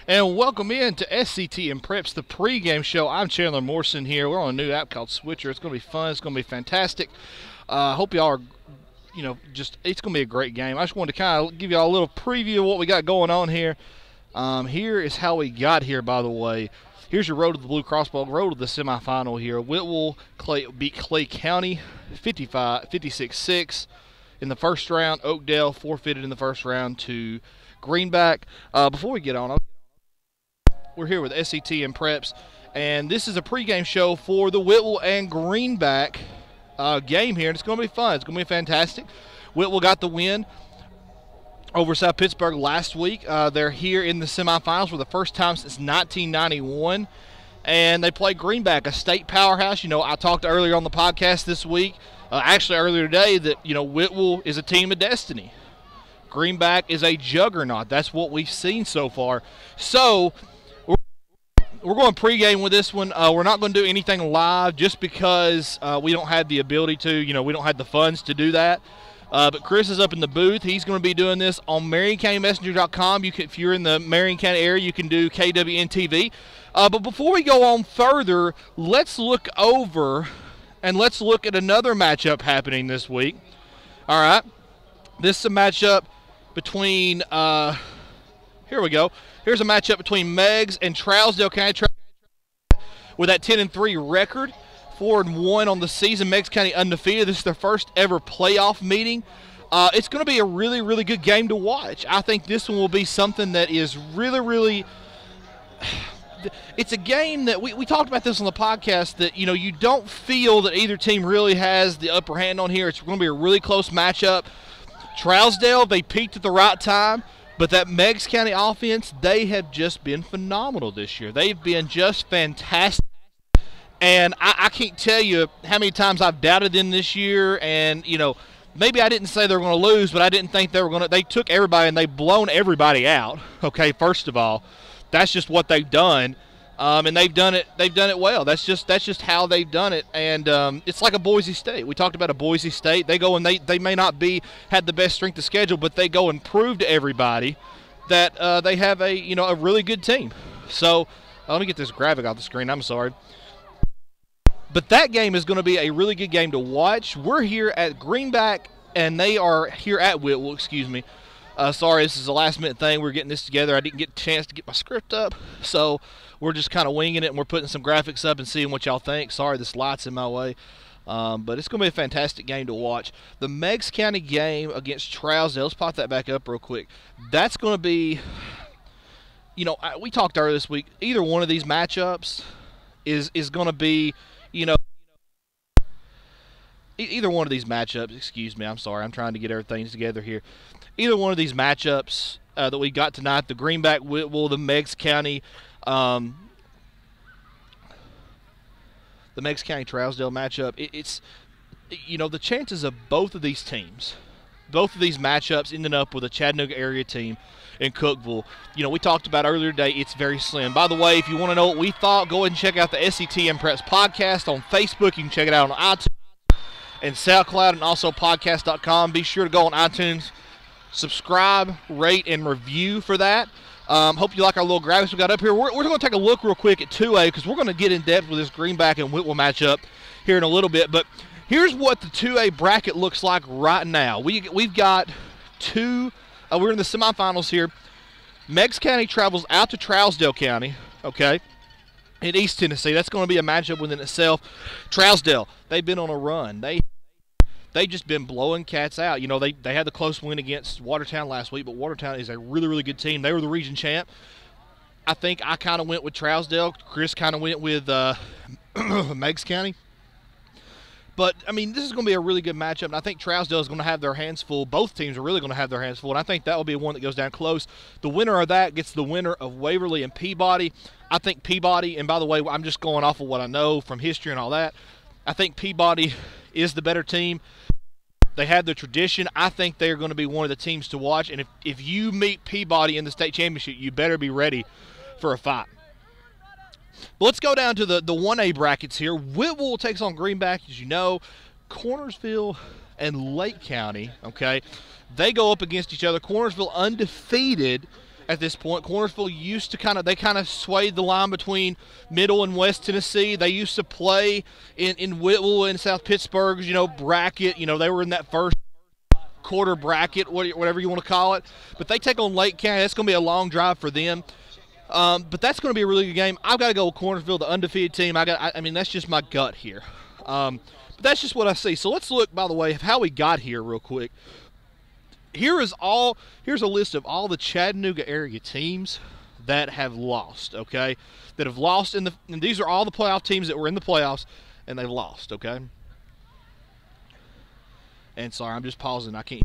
And welcome in to SCT and Preps, the pregame show. I'm Chandler Morrison here. We're on a new app called Switcher. It's going to be fun. It's going to be fantastic. Hope y'all are, it's going to be a great game. I just wanted to kind of give y'all a little preview of what we got going on here. Here is how we got here, by the way. Here's your road to the Blue Crossball, road to the semifinal here. Whitwell beat Clay County 56-6 in the first round. Oakdale forfeited in the first round to Greenback. Before we get on, we're here with SCT and Preps, and this is a pregame show for the Whitwell and Greenback game here, and it's going to be fun. It's going to be fantastic. Whitwell got the win over South Pittsburgh last week. They're here in the semifinals for the first time since 1991, and they play Greenback, a state powerhouse. I talked earlier on the podcast this week, actually earlier today, that Whitwell is a team of destiny. Greenback is a juggernaut. That's what we've seen so far. So we're going pregame with this one. We're not going to do anything live just because we don't have the ability to. We don't have the funds to do that. But Chris is up in the booth. He's going to be doing this on MarionCountyMessenger.com. If you're in the Marion County area, you can do KWN-TV. But before we go on further, let's look over and let's look at another matchup happening this week. All right. This is a matchup between here we go. Here's a matchup between Meigs and Trousdale County with that 10-3 record, 4-1 on the season. Meigs County undefeated. This is their first ever playoff meeting. It's going to be a really, really good game to watch. I think this one will be something that is really, really. It's a game that we talked about this on the podcast that you don't feel that either team really has the upper hand on here. It's going to be a really close matchup. Trousdale, they peaked at the right time. But that Meigs County offense, they have just been phenomenal this year. They've been just fantastic. And I can't tell you how many times I've doubted them this year. And, maybe I didn't say they were going to lose, but I didn't think they were going to. They took everybody and they've blown everybody out. Okay, first of all, that's just what they've done. And they've done it well. That's just how they've done it. And it's like a Boise State. We talked about a Boise State. They go and they may not had the best strength of schedule, but they go and prove to everybody that they have a really good team. So let me get this graphic off the screen. I'm sorry. But that game is going to be a really good game to watch. We're here at Greenback, and they are here at Whitwell. Excuse me. Sorry, this is a last-minute thing. We're getting this together. I didn't get a chance to get my script up, so we're just kind of winging it, and we're putting some graphics up and seeing what y'all think. Sorry, this light's in my way. But it's going to be a fantastic game to watch. The Meigs County game against Trousdale, let's pop that back up real quick. That's going to be, we talked earlier this week, either one of these matchups is going to be, either one of these matchups, excuse me, I'm sorry, I'm trying to get everything together here. Either one of these matchups that we got tonight, the Greenback, Whitwell, the Meigs County, the Meigs County Trousdale matchup, it's the chances of both of these teams, both of these matchups ending up with a Chattanooga area team in Cookeville, we talked about earlier today, it's very slim. By the way, if you want to know what we thought, go ahead and check out the SCT and Preps podcast on Facebook. You can check it out on iTunes and SoundCloud, and also podcast.com. Be sure to go on iTunes, subscribe, rate, and review for that. Hope you like our little graphics we got up here. We're going to take a look real quick at 2A because we're going to get in depth with this Greenback and Whitwell matchup here in a little bit. But here's what the 2A bracket looks like right now. We've got two. We're in the semifinals here. Meigs County travels out to Trousdale County, okay, in East Tennessee. That's going to be a matchup within itself. Trousdale, they've been on a run. They've just been blowing cats out. They had the close win against Watertown last week, but Watertown is a really, really good team. They were the region champ. I think I kind of went with Trousdale. Chris kind of went with Meigs County. But, this is going to be a really good matchup, and I think Trousdale is going to have their hands full. Both teams are really going to have their hands full, and I think that will be one that goes down close. The winner of that gets the winner of Waverly and Peabody. I think Peabody, and by the way, I'm just going off of what I know from history and all that, I think Peabody is the better team. They have the tradition. I think they're going to be one of the teams to watch, and if you meet Peabody in the state championship, you better be ready for a fight. But let's go down to the 1A brackets here. Whitwell takes on Greenback, as you know. Cornersville and Lake County, okay, they go up against each other. Cornersville undefeated at this point. Cornersville used to kind of swayed the line between Middle and West Tennessee. They used to play in Whitwell and South Pittsburgh's, bracket. They were in that first quarter bracket, whatever you want to call it. But they take on Lake County. That's going to be a long drive for them. But that's going to be a really good game. I've got to go with Cornersville, the undefeated team. That's just my gut here. But that's just what I see. So let's look, by the way, of how we got here real quick. Here's a list of all the Chattanooga area teams that have lost, okay? That have lost and these are all the playoff teams that were in the playoffs and they've lost, okay? And sorry, I'm just pausing. I can't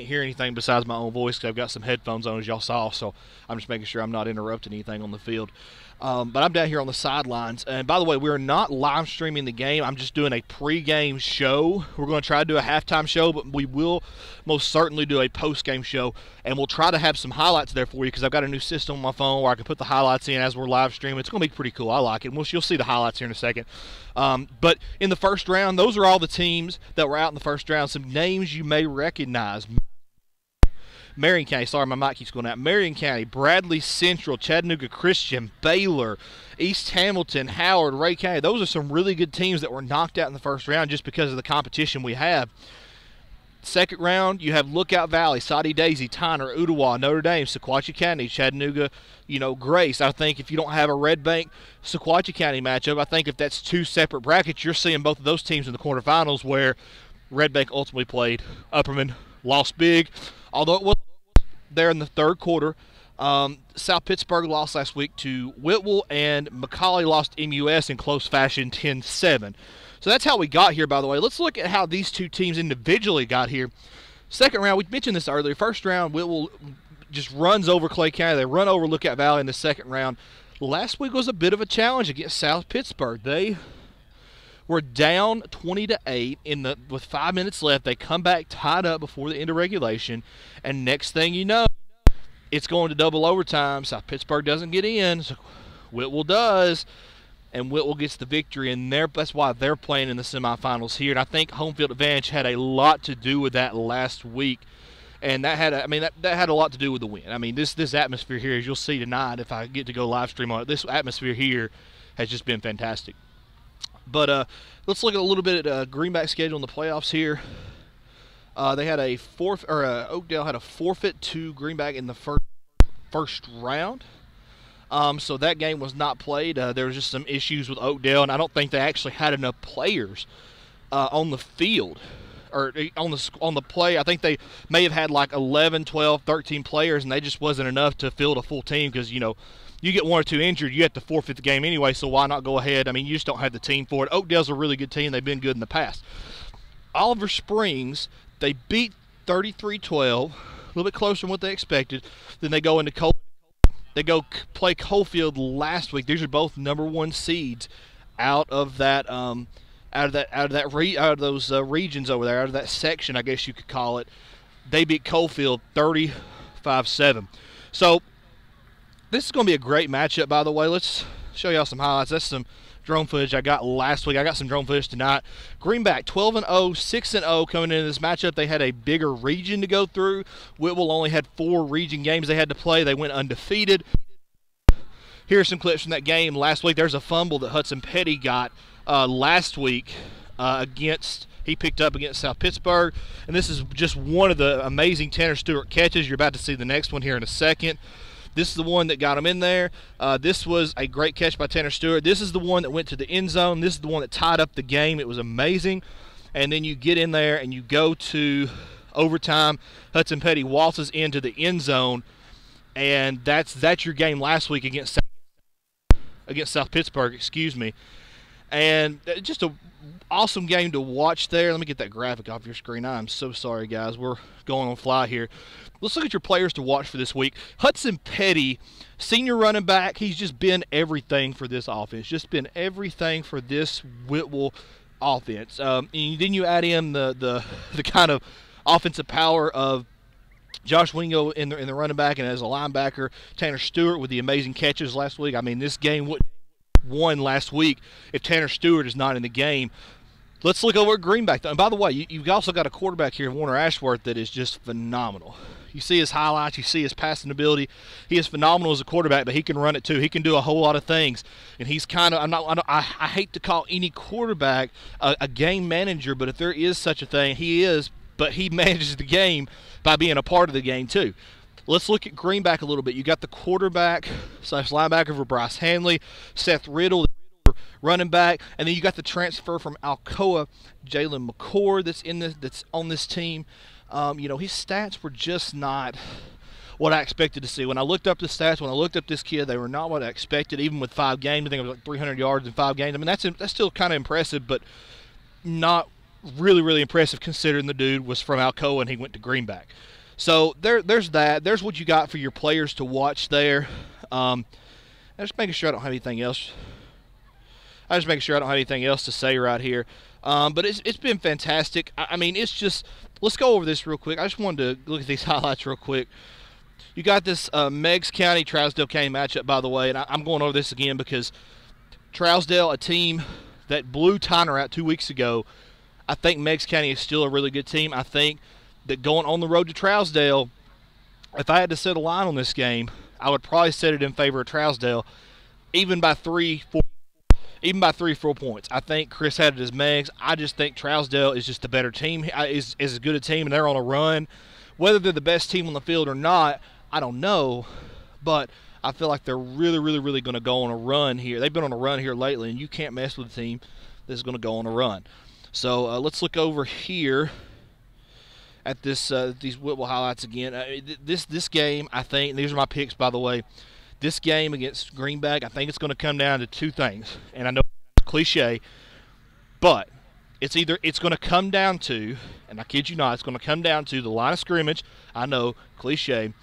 hear anything besides my own voice because I've got some headphones on, as y'all saw, so I'm just making sure I'm not interrupting anything on the field. But I'm down here on the sidelines. And by the way, we're not live streaming the game. I'm just doing a pregame show. We're going to try to do a halftime show, but we will most certainly do a postgame show. And we'll try to have some highlights there for you because I've got a new system on my phone where I can put the highlights in as we're live streaming. It's going to be pretty cool. I like it. And you'll see the highlights here in a second. But in the first round, those are all the teams that were out in the first round. Some names you may recognize. Marion County, sorry, my mic keeps going out. Marion County, Bradley Central, Chattanooga Christian, Baylor, East Hamilton, Howard, Ray County. Those are some really good teams that were knocked out in the first round just because of the competition we have. Second round, you have Lookout Valley, Soddy Daisy, Tyner, Ottawa, Notre Dame, Sequatchie County, Chattanooga, Grace. I think if you don't have a Red Bank Sequatchie County matchup, I think if that's two separate brackets, you're seeing both of those teams in the quarterfinals where Red Bank ultimately played Upperman, lost big, although it was there in the third quarter. South Pittsburgh lost last week to Whitwell, and McCallie lost MUS in close fashion 10-7. So that's how we got here, by the way. Let's look at how these two teams individually got here. Second round, we mentioned this earlier. First round, Whitwell just runs over Clay County. They run over Lookout Valley in the second round. Last week was a bit of a challenge against South Pittsburgh. They were down 20-8 with 5 minutes left. They come back tied up before the end of regulation, and next thing you know, it's going to double overtime. South Pittsburgh doesn't get in, so Whitwell does, and Whitwell gets the victory, and that's why they're playing in the semifinals here. And I think home field advantage had a lot to do with that last week, and that had a lot to do with the win. This atmosphere here, as you'll see tonight, if I get to go live stream on it, this atmosphere here has just been fantastic. But let's look at a little bit at Greenback's schedule in the playoffs here. They had Oakdale had a forfeit to Greenback in the first round. So that game was not played. There was just some issues with Oakdale, and I don't think they actually had enough players on the field or on the play. I think they may have had like 11, 12, 13 players, and they just wasn't enough to field a full team because, you get one or two injured, you have to forfeit the game anyway, so why not go ahead? You just don't have the team for it. Oakdale's a really good team. They've been good in the past. Oliver Springs, they beat 33-12, a little bit closer than what they expected. Then they go into play Coalfield last week. These are both #1 seeds out of those regions over there, out of that section, I guess you could call it. They beat Coalfield 35-7. So this is going to be a great matchup, by the way. Let's show y'all some highlights. That's some drone footage I got last week. I got some drone footage tonight. Greenback 12-0, 6-0 coming into this matchup. They had a bigger region to go through. Whitwell only had 4 region games they had to play. They went undefeated. Here's some clips from that game last week. There's a fumble that Hudson Petty got last week he picked up against South Pittsburgh. And this is just one of the amazing Tanner Stewart catches. You're about to see the next one here in a second. This is the one that got him in there. This was a great catch by Tanner Stewart. This is the one that went to the end zone. This is the one that tied up the game. It was amazing. And then you get in there and you go to overtime. Hudson Petty waltzes into the end zone, and that's your game last week against South Pittsburgh, excuse me. And just a awesome game to watch there. Let me get that graphic off your screen. I'm so sorry, guys. We're going on fly here. Let's look at your players to watch for this week. Hudson Petty, senior running back. He's just been everything for this offense. Just been everything for this Whitwell offense. And then you add in the kind of offensive power of Josh Wingo in the running back, and as a linebacker, Tanner Stewart with the amazing catches last week. This game wouldn't have won last week if Tanner Stewart is not in the game. Let's look over at Greenback. And by the way, you've also got a quarterback here, Warner Ashworth, that is just phenomenal. You see his highlights, you see his passing ability. He is phenomenal as a quarterback, but he can run it too. He can do a whole lot of things, and he's kind of. I hate to call any quarterback a game manager, but if there is such a thing, he is. But he manages the game by being a part of the game too. Let's look at Greenback a little bit. You got the quarterback / linebacker for Bryce Hanley, Seth Riddle, running back, and then you got the transfer from Alcoa, Jalen McCord, that's on this team. His stats were just not what I expected to see. When I looked up the stats, when I looked up this kid, they were not what I expected. Even with 5 games, I think it was like 300 yards in 5 games. I mean, that's still kind of impressive, but not really, really impressive considering the dude was from Alcoa and he went to Greenback. So there's that. There's what you got for your players to watch there. I'm just making sure I don't have anything else. To say right here. But it's been fantastic. I mean, it's just, let's go over this real quick. I just wanted to look at these highlights real quick. You got this Meigs County, Trousdale County matchup, by the way, and I'm going over this again because Trousdale, a team that blew Tyner out 2 weeks ago, I think Meigs County is still a really good team. I think that going on the road to Trousdale, if I had to set a line on this game, I would probably set it in favor of Trousdale, even by 3-4 points. I think Chris had it as Meigs. I just think Trousdale is just a better team, is as good a team, and they're on a run. Whether they're the best team on the field or not, I don't know, but I feel like they're really, really, really going to go on a run here. They've been on a run here lately, and you can't mess with a team that's going to go on a run. So let's look over here at these Whitwell highlights again. This game, I think, and these are my picks, by the way. This game against Greenback, I think it's going to come down to 2 things. And I know it's cliche, but it's going to come down to, and I kid you not, it's going to come down to the line of scrimmage, I know, cliche,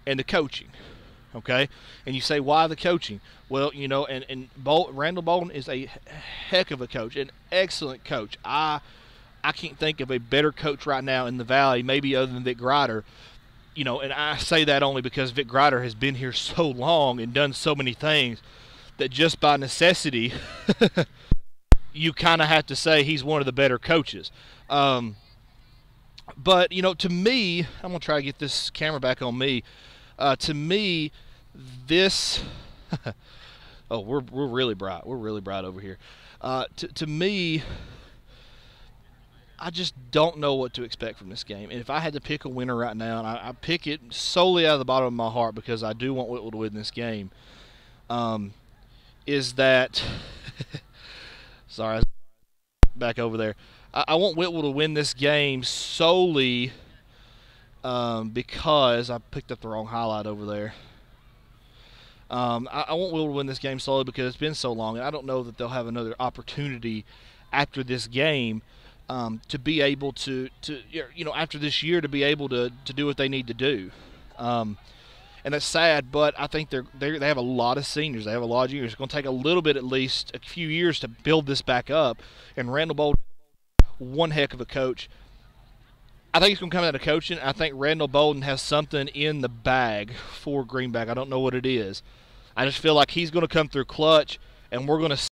and the coaching. Okay? And you say, why the coaching? Well, Randall Bolden is a heck of a coach, an excellent coach. I can't think of a better coach right now in the Valley, maybe other than Vic Grider. And I say that only because Vic Grider has been here so long and done so many things that just by necessity, you kind of have to say he's one of the better coaches. But, to me, I'm going to try to get this camera back on me. To me, this oh, we're really bright. We're really bright over here. To me, I just don't know what to expect from this game. And if I had to pick a winner right now, and I pick it solely out of the bottom of my heart because I do want Whitwell to win this game, is that sorry, back over there. I want Whitwell to win this game solely because I picked up the wrong highlight over there. I want Whitwell to win this game solely because it's been so long, and I don't know that they'll have another opportunity after this game to be able to after this year to be able to do what they need to do. And that's sad, but I think they have a lot of seniors. They have a lot of juniors. It's going to take a little bit, at least a few years, to build this back up. And Randall Bolden, one heck of a coach. I think it's going to come down to coaching. I think Randall Bolden has something in the bag for Greenback. I don't know what it is. I just feel like he's going to come through clutch, and we're going to